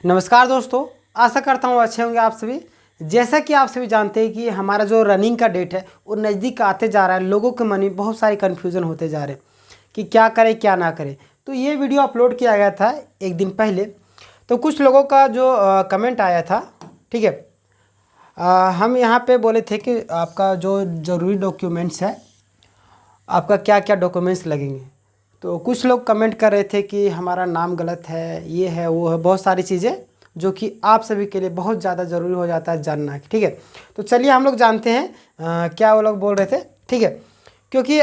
नमस्कार दोस्तों, आशा करता हूँ अच्छे होंगे आप सभी। जैसा कि आप सभी जानते हैं कि हमारा जो रनिंग का डेट है वो नज़दीक आते जा रहा है। लोगों के मन में बहुत सारे कन्फ्यूज़न होते जा रहे हैं कि क्या करें क्या ना करें। तो ये वीडियो अपलोड किया गया था एक दिन पहले। तो कुछ लोगों का जो कमेंट आया था, ठीक है, हम यहाँ पे बोले थे कि आपका जो ज़रूरी डॉक्यूमेंट्स है, आपका क्या क्या डॉक्यूमेंट्स लगेंगे। तो कुछ लोग कमेंट कर रहे थे कि हमारा नाम गलत है, ये है वो है, बहुत सारी चीज़ें जो कि आप सभी के लिए बहुत ज़्यादा ज़रूरी हो जाता है जानना, ठीक है। तो चलिए हम लोग जानते हैं क्या वो लोग बोल रहे थे, ठीक है। क्योंकि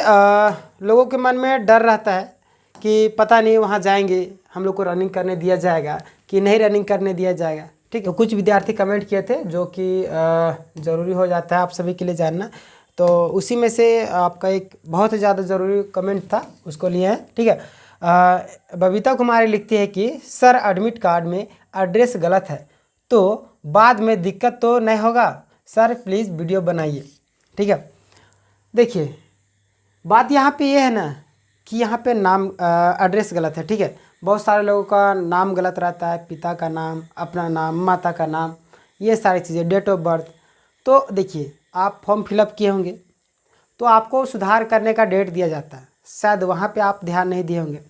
लोगों के मन में डर रहता है कि पता नहीं वहाँ जाएंगे हम लोग को रनिंग करने दिया जाएगा कि नहीं रनिंग करने दिया जाएगा, ठीक है। तो कुछ विद्यार्थी कमेंट किए थे जो कि ज़रूरी हो जाता है आप सभी के लिए जानना। तो उसी में से आपका एक बहुत ही ज़्यादा ज़रूरी कमेंट था, उसको लिए हैं, ठीक है। बबीता कुमारी लिखती है कि सर एडमिट कार्ड में एड्रेस गलत है तो बाद में दिक्कत तो नहीं होगा सर, प्लीज़ वीडियो बनाइए, ठीक है। देखिए बात यहाँ पे ये है ना कि यहाँ पे नाम एड्रेस गलत है, ठीक है। बहुत सारे लोगों का नाम गलत रहता है, पिता का नाम, अपना नाम, माता का नाम, ये सारी चीज़ें, डेट ऑफ बर्थ। तो देखिए आप फॉर्म फिलअप किए होंगे तो आपको सुधार करने का डेट दिया जाता है, शायद वहाँ पे आप ध्यान नहीं दिए होंगे।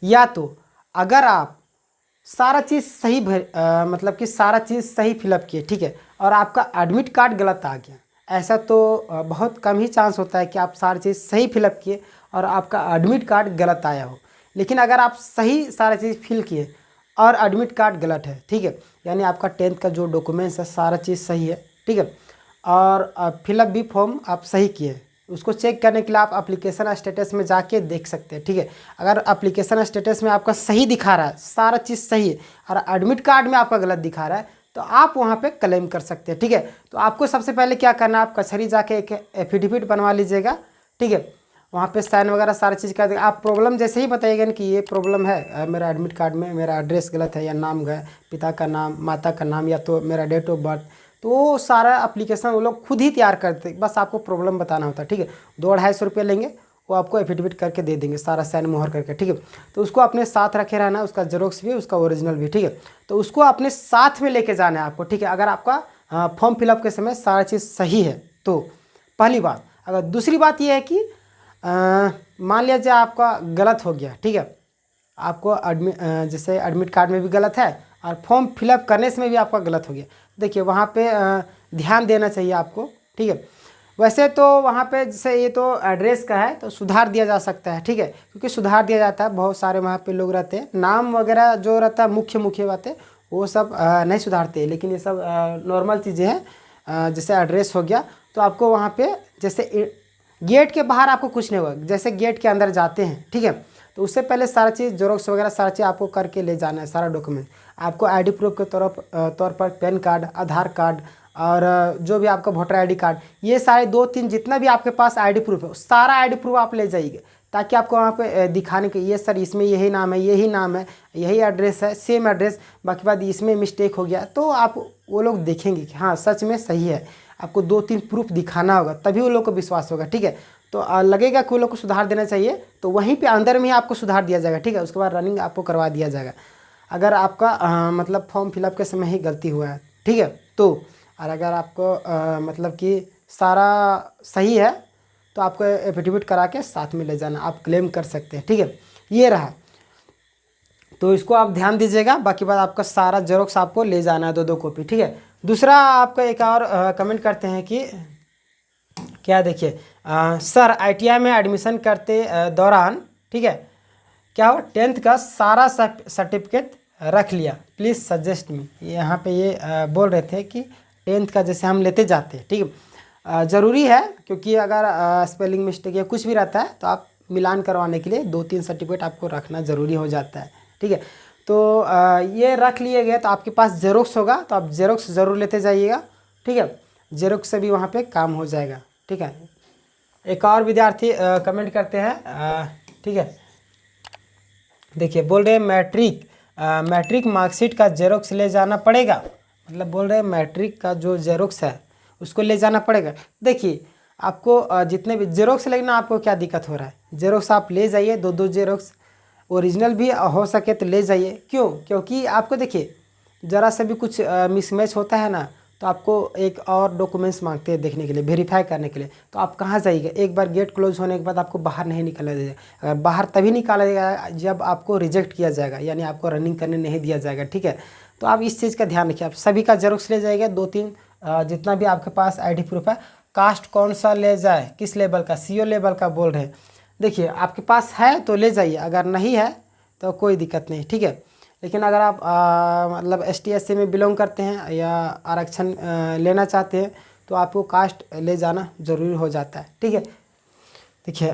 या तो अगर आप सारा चीज़ सही मतलब कि सारा चीज़ सही फिलअप किए, ठीक है, और आपका एडमिट कार्ड गलत आ गया, ऐसा तो बहुत कम ही चांस होता है कि आप सारी चीज़ सही फिलअप किए और आपका एडमिट कार्ड गलत आया हो। लेकिन अगर आप सही सारा चीज़ फिल किए और एडमिट कार्ड गलत है, ठीक है, यानी आपका 10th का जो डॉक्यूमेंट्स है सारा चीज़ सही है, ठीक है, और फिलअप भी फॉर्म आप सही किए, उसको चेक करने के लिए आप एप्लीकेशन स्टेटस में जाके देख सकते हैं, ठीक है। अगर एप्लीकेशन स्टेटस में आपका सही दिखा रहा है, सारा चीज़ सही है, और एडमिट कार्ड में आपका गलत दिखा रहा है, तो आप वहाँ पे क्लेम कर सकते हैं, ठीक है। तो आपको सबसे पहले क्या करना है, आप कचहरी जाके एक एफिडेविट बनवा लीजिएगा, ठीक है। वहाँ पे साइन वगैरह सारी चीज़ कर देगा। आप प्रॉब्लम जैसे ही बताइएगा कि ये प्रॉब्लम है, मेरा एडमिट कार्ड में मेरा एड्रेस गलत है, या नाम है पिता का नाम, माता का नाम, या तो मेरा डेट ऑफ बर्थ, तो वो सारा एप्लीकेशन वो लोग खुद ही तैयार करते, बस आपको प्रॉब्लम बताना होता है, ठीक है। 200-250 लेंगे, वो आपको एफिडेविट करके दे देंगे, सारा साइन मोहर करके, ठीक है। तो उसको अपने साथ रखे रहना, उसका जेरोक्स भी, उसका ओरिजिनल भी, ठीक है। तो उसको अपने साथ में लेके जाना है आपको, ठीक है। अगर आपका फॉर्म फिलअप के समय सारा चीज़ सही है तो पहली बात। अगर दूसरी बात यह है कि मान लीजिए आपका गलत हो गया, ठीक है, आपको जैसे एडमिट कार्ड में भी गलत है और फॉर्म फिलअप करने से में भी आपका गलत हो गया, देखिए वहाँ पे ध्यान देना चाहिए आपको, ठीक है। वैसे तो वहाँ पे जैसे ये तो एड्रेस का है तो सुधार दिया जा सकता है, ठीक है, क्योंकि सुधार दिया जाता है, बहुत सारे वहाँ पे लोग रहते हैं, नाम वगैरह जो रहता है मुख्य बातें वो सब नहीं सुधारते, लेकिन ये सब नॉर्मल चीज़ें हैं। जैसे एड्रेस हो गया तो आपको वहाँ पे जैसे गेट के बाहर आपको कुछ नहीं होगा, जैसे गेट के अंदर जाते हैं, ठीक है, तो उससे पहले सारा चीज़ जेरोक्स वगैरह सारा चीज़ आपको करके ले जाना है, सारा डॉक्यूमेंट। आपको आईडी प्रूफ के तौर पर पैन कार्ड, आधार कार्ड, और जो भी आपका वोटर आईडी कार्ड, ये सारे 2-3 जितना भी आपके पास आईडी प्रूफ है सारा आईडी प्रूफ आप ले जाइए, ताकि आपको वहाँ पे दिखाने के ये सर इसमें यही नाम है, यही नाम है, यही एड्रेस है, सेम एड्रेस, बाकी बात इसमें मिस्टेक हो गया, तो आप वो लोग देखेंगे कि हाँ सच में सही है। आपको 2-3 प्रूफ दिखाना होगा, तभी वो लोग को विश्वास होगा, ठीक है। तो लगेगा कि वो लोग को सुधार देना चाहिए, तो वहीं पे अंदर में ही आपको सुधार दिया जाएगा, ठीक है। उसके बाद रनिंग आपको करवा दिया जाएगा अगर आपका मतलब फॉर्म फिलअप के समय ही गलती हुआ है, ठीक है। तो और अगर आपको मतलब कि सारा सही है तो आपको एफिडेविट करा के साथ में ले जाना, आप क्लेम कर सकते हैं, ठीक है। ये रहा, तो इसको आप ध्यान दीजिएगा। बाकी बात आपका सारा जेरोक्स आपको ले जाना है, 2-2 कॉपी, ठीक है। दूसरा आपका एक और कमेंट करते हैं कि क्या, देखिए सर आईटीआई में एडमिशन करते दौरान, ठीक है, क्या हो 10th का सारा सर्टिफिकेट रख लिया, प्लीज़ सजेस्ट मी। यहाँ पे ये बोल रहे थे कि 10th का जैसे हम लेते जाते हैं, ठीक है, ज़रूरी है, क्योंकि अगर स्पेलिंग मिस्टेक या कुछ भी रहता है तो आप मिलान करवाने के लिए 2-3 सर्टिफिकेट आपको रखना ज़रूरी हो जाता है, ठीक है। तो ये रख लिए गए तो आपके पास जेरोक्स होगा, तो आप जेरोक्स ज़रूर लेते जाइएगा, ठीक है। जेरोक्स से भी वहाँ पे काम हो जाएगा, ठीक है। एक और विद्यार्थी कमेंट करते हैं, ठीक है, देखिए बोल रहे हैं मैट्रिक मार्कशीट का जेरोक्स ले जाना पड़ेगा, मतलब बोल रहे हैं मैट्रिक का जो जेरोक्स है उसको ले जाना पड़ेगा। देखिए आपको जितने भी जेरोक्स लेना, आपको क्या दिक्कत हो रहा है, जेरोक्स आप ले जाइए, 2-2 जेरोक्स, ओरिजिनल भी हो सके तो ले जाइए। क्यों? क्योंकि आपको देखिए ज़रा सा भी कुछ मिसमैच होता है ना, तो आपको एक और डॉक्यूमेंट्स मांगते हैं देखने के लिए, वेरीफाई करने के लिए। तो आप कहाँ जाइएगा, एक बार गेट क्लोज होने के बाद आपको बाहर नहीं निकाला जाएगा। अगर बाहर तभी निकाला जाएगा जब आपको रिजेक्ट किया जाएगा, यानी आपको रनिंग करने नहीं दिया जाएगा, ठीक है। तो आप इस चीज़ का ध्यान रखिए। आप सभी का जेरोक्स ले जाइएगा, 2-3 जितना भी आपके पास आईडी प्रूफ है। कास्ट कौन सा ले जाए, किस लेवल का, सीओ लेवल का बोल रहे हैं। देखिए आपके पास है तो ले जाइए, अगर नहीं है तो कोई दिक्कत नहीं, ठीक है। लेकिन अगर आप मतलब ST SC में बिलोंग करते हैं या आरक्षण लेना चाहते हैं तो आपको कास्ट ले जाना ज़रूरी हो जाता है, ठीक है। देखिए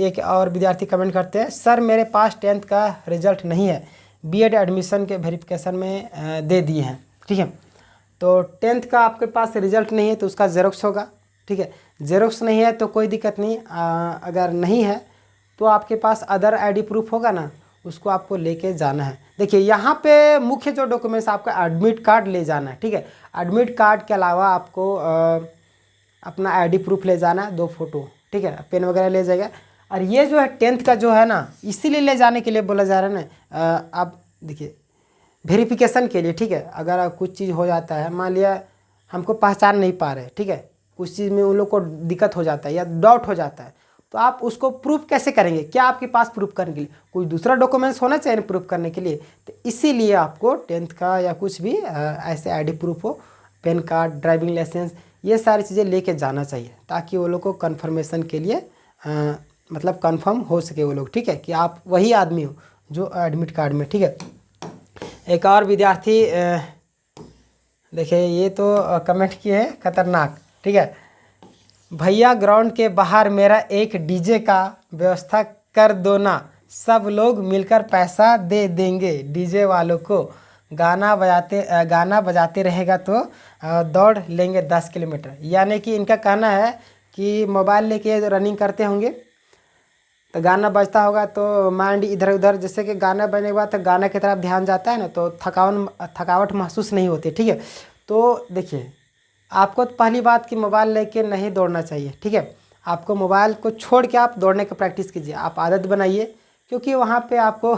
एक और विद्यार्थी कमेंट करते हैं, सर मेरे पास 10th का रिजल्ट नहीं है, बीएड एडमिशन के वेरिफिकेशन में दे दिए हैं, ठीक है। तो 10th का आपके पास रिजल्ट नहीं है तो उसका जेरोक्स होगा, ठीक है। जेरोक्स नहीं है तो कोई दिक्कत नहीं। अगर नहीं है तो आपके पास अदर आईडी प्रूफ होगा ना, उसको आपको लेके जाना है। देखिए यहाँ पे मुख्य जो डॉक्यूमेंट्स, आपका एडमिट कार्ड ले जाना है, ठीक है। एडमिट कार्ड के अलावा आपको अपना आईडी प्रूफ ले जाना है, 2 फोटो, ठीक है। पेन वगैरह ले जाएगा। और ये जो है 10th का जो है ना, इसीलिए ले जाने के लिए बोला जा रहा है ना। आप देखिए वेरिफिकेशन के लिए, ठीक है। अगर कुछ चीज़ हो जाता है, मान लिया हमको पहचान नहीं पा रहे, ठीक है, कुछ चीज़ में उन लोग को दिक्कत हो जाता है या डाउट हो जाता है, तो आप उसको प्रूफ कैसे करेंगे? क्या आपके पास प्रूफ करने के लिए कोई दूसरा डॉक्यूमेंट्स होना चाहिए प्रूफ करने के लिए? तो इसीलिए आपको 10th का या कुछ भी ऐसे आईडी प्रूफ हो, पैन कार्ड, ड्राइविंग लाइसेंस, ये सारी चीज़ें लेके जाना चाहिए, ताकि वो लोग को कन्फर्मेशन के लिए मतलब कंफर्म हो सके वो लोग, ठीक है, कि आप वही आदमी हो जो एडमिट कार्ड में, ठीक है। एक और विद्यार्थी देखिए ये तो कमेंट किए हैं खतरनाक, ठीक है। भैया ग्राउंड के बाहर मेरा एक डीजे का व्यवस्था कर दो ना, सब लोग मिलकर पैसा दे देंगे डीजे वालों को, गाना बजाते रहेगा तो दौड़ लेंगे 10 किलोमीटर। यानी कि इनका कहना है कि मोबाइल लेके रनिंग करते होंगे तो गाना बजता होगा तो माइंड इधर उधर, जैसे कि गाना बजने के बाद तो गाना की तरफ ध्यान जाता है ना, तो थकावट महसूस नहीं होती, ठीक है। तो देखिए आपको तो पहली बात कि मोबाइल लेके नहीं दौड़ना चाहिए, ठीक है। आपको मोबाइल को छोड़ के आप दौड़ने का प्रैक्टिस कीजिए, आप आदत बनाइए, क्योंकि वहाँ पे आपको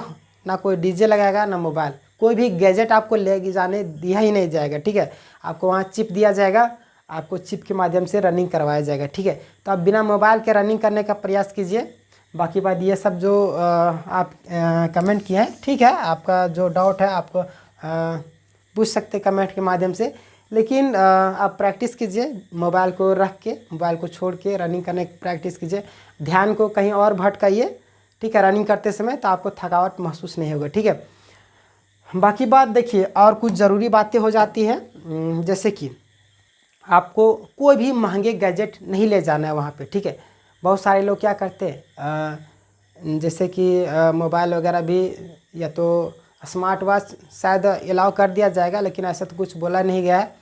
ना कोई डीजे लगाएगा ना मोबाइल, कोई भी गैजेट आपको ले जाने दिया ही नहीं जाएगा, ठीक है। आपको वहाँ चिप दिया जाएगा, आपको चिप के माध्यम से रनिंग करवाया जाएगा, ठीक है। तो आप बिना मोबाइल के रनिंग करने का प्रयास कीजिए। बाकी बात ये सब जो आप कमेंट किए हैं, ठीक है, आपका जो डाउट है आपको पूछ सकते कमेंट के माध्यम से, लेकिन आप प्रैक्टिस कीजिए, मोबाइल को रख के, मोबाइल को छोड़ के रनिंग करने की प्रैक्टिस कीजिए, ध्यान को कहीं और भटकाइए, ठीक है, रनिंग करते समय, तो आपको थकावट महसूस नहीं होगा, ठीक है। बाकी बात देखिए और कुछ ज़रूरी बातें हो जाती हैं, जैसे कि आपको कोई भी महंगे गैजेट नहीं ले जाना है वहाँ पे, ठीक है। बहुत सारे लोग क्या करते हैं, जैसे कि मोबाइल वगैरह भी, या तो स्मार्ट वॉच शायद अलाउ कर दिया जाएगा, लेकिन ऐसा तो कुछ बोला नहीं गया है।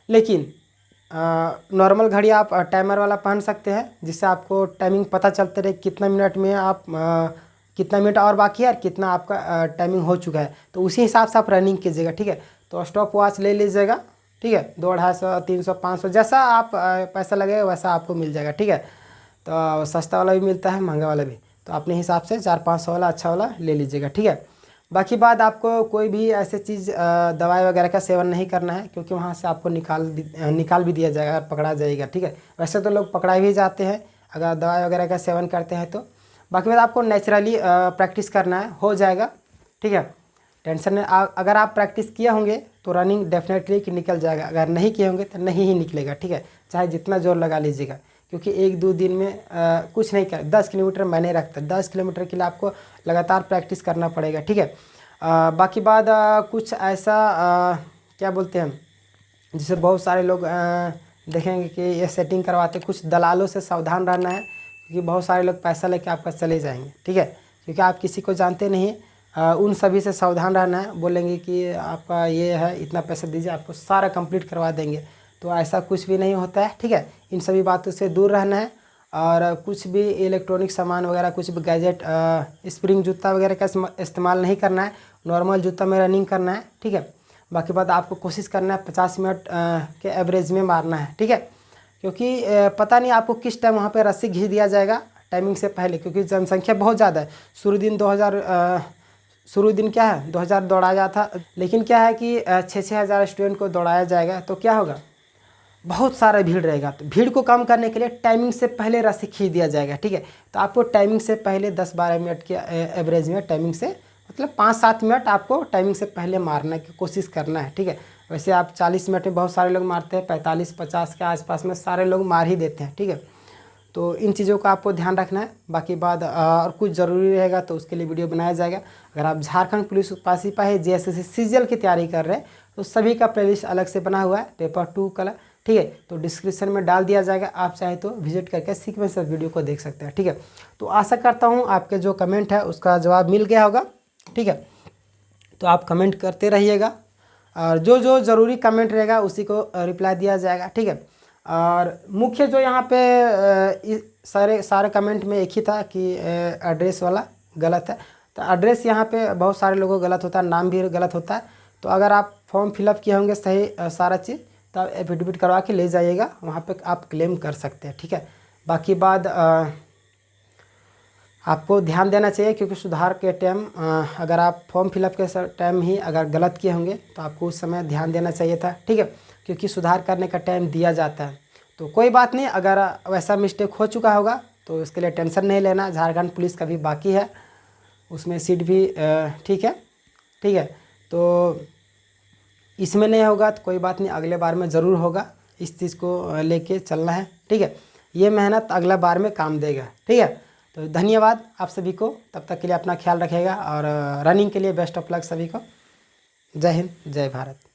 लेकिन नॉर्मल घड़ी आप टाइमर वाला पहन सकते हैं, जिससे आपको टाइमिंग पता चलते रहे कितना मिनट में आप कितना मिनट और बाकी है और कितना आपका टाइमिंग हो चुका है, तो उसी हिसाब से आप रनिंग कीजिएगा, ठीक है। तो स्टॉप वॉच ले लीजिएगा, ठीक है, 200, 250, 300, 500 जैसा आप पैसा लगेगा वैसा आपको मिल जाएगा, ठीक है। तो सस्ता वाला भी मिलता है, महंगा वाला भी, तो अपने हिसाब से 400-500 वाला अच्छा वाला ले लीजिएगा, ठीक है। बाकी बात आपको कोई भी ऐसे चीज़ दवाई वगैरह का सेवन नहीं करना है, क्योंकि वहाँ से आपको निकाल भी दिया जाएगा, पकड़ा जाएगा, ठीक है। वैसे तो लोग पकड़ाए भी जाते हैं अगर दवाई वगैरह का सेवन करते हैं तो। बाकी बात आपको नेचुरली प्रैक्टिस करना है, हो जाएगा, ठीक है। टेंशन नहीं, अगर आप प्रैक्टिस किए होंगे तो रनिंग डेफिनेटली कि निकल जाएगा, अगर नहीं किए होंगे तो नहीं ही निकलेगा, ठीक है। चाहे जितना जोर लगा लीजिएगा, क्योंकि 1-2 दिन में कुछ नहीं कर, 10 किलोमीटर मैं नहीं रखता, 10 किलोमीटर के लिए आपको लगातार प्रैक्टिस करना पड़ेगा, ठीक है। बाकी बात कुछ ऐसा क्या बोलते हैं, जिसे बहुत सारे लोग देखेंगे कि ये सेटिंग करवाते, कुछ दलालों से सावधान रहना है, क्योंकि बहुत सारे लोग पैसा लेके आपका चले जाएंगे, ठीक है, क्योंकि आप किसी को जानते नहीं। उन सभी से सावधान रहना है, बोलेंगे कि आपका ये है, इतना पैसा दीजिए, आपको सारा कंप्लीट करवा देंगे, तो ऐसा कुछ भी नहीं होता है, ठीक है। इन सभी बातों से दूर रहना है, और कुछ भी इलेक्ट्रॉनिक सामान वगैरह, कुछ भी गैजेट, स्प्रिंग जूता वगैरह का इस्तेमाल नहीं करना है, नॉर्मल जूता में रनिंग करना है, ठीक है। बाकी बात आपको कोशिश करना है 50 मिनट के एवरेज में मारना है, ठीक है, क्योंकि पता नहीं आपको किस टाइम वहाँ पे रस्सी घींच दिया जाएगा टाइमिंग से पहले, क्योंकि जनसंख्या बहुत ज़्यादा है। शुरू दिन शुरू दिन क्या है 2000 दौड़ाया था, लेकिन क्या है कि 6-6 हज़ार स्टूडेंट को दौड़ाया जाएगा तो क्या होगा, बहुत सारा भीड़ रहेगा। तो भीड़ को कम करने के लिए टाइमिंग से पहले रस्सी खींच दिया जाएगा, ठीक है। तो आपको टाइमिंग से पहले 10-12 मिनट के एवरेज में टाइमिंग से मतलब 5-7 मिनट आपको टाइमिंग से पहले मारने की कोशिश करना है, ठीक है। वैसे आप 40 मिनट में बहुत सारे लोग मारते हैं, 45-50 के आसपास में सारे लोग मार ही देते हैं, ठीक है। तो इन चीज़ों का आपको ध्यान रखना है। बाकी बात और कुछ ज़रूरी रहेगा तो उसके लिए वीडियो बनाया जाएगा। अगर आप झारखंड पुलिस उत्पाद सिपाही JSS सीजीएल की तैयारी कर रहे हैं तो सभी का प्लेलिस्ट अलग से बना हुआ है, पेपर 2 कलर, ठीक है। तो डिस्क्रिप्शन में डाल दिया जाएगा, आप चाहे तो विजिट करके सीक्वेंस ऑफ वीडियो को देख सकते हैं, ठीक है। तो आशा करता हूँ आपके जो कमेंट है उसका जवाब मिल गया होगा, ठीक है। तो आप कमेंट करते रहिएगा और जो जो ज़रूरी कमेंट रहेगा उसी को रिप्लाई दिया जाएगा, ठीक है। और मुख्य जो यहाँ पे सारे कमेंट में एक ही था कि एड्रेस वाला गलत है। तो एड्रेस यहाँ पे बहुत सारे लोगों को गलत होता है, नाम भी गलत होता है। तो अगर आप फॉर्म फिलअप किए होंगे सही सारा चीज़ तो आप एफिडेविट करवा के ले जाइएगा, वहाँ पे आप क्लेम कर सकते हैं, ठीक है। बाकी बात आपको ध्यान देना चाहिए क्योंकि सुधार के टाइम अगर आप फॉर्म फिलअप के टाइम ही अगर गलत किए होंगे तो आपको उस समय ध्यान देना चाहिए था, ठीक है। क्योंकि सुधार करने का टाइम दिया जाता है। तो कोई बात नहीं, अगर वैसा मिस्टेक हो चुका होगा तो इसके लिए टेंशन नहीं लेना। झारखंड पुलिस का भी बाकी है, उसमें सीट भी ठीक है, ठीक है। तो इसमें नहीं होगा तो कोई बात नहीं, अगले बार में ज़रूर होगा। इस चीज़ को लेके चलना है, ठीक है। ये मेहनत अगला बार में काम देगा, ठीक है। तो धन्यवाद आप सभी को, तब तक के लिए अपना ख्याल रखिएगा और रनिंग के लिए बेस्ट ऑफ लक सभी को। जय हिंद, जय भारत।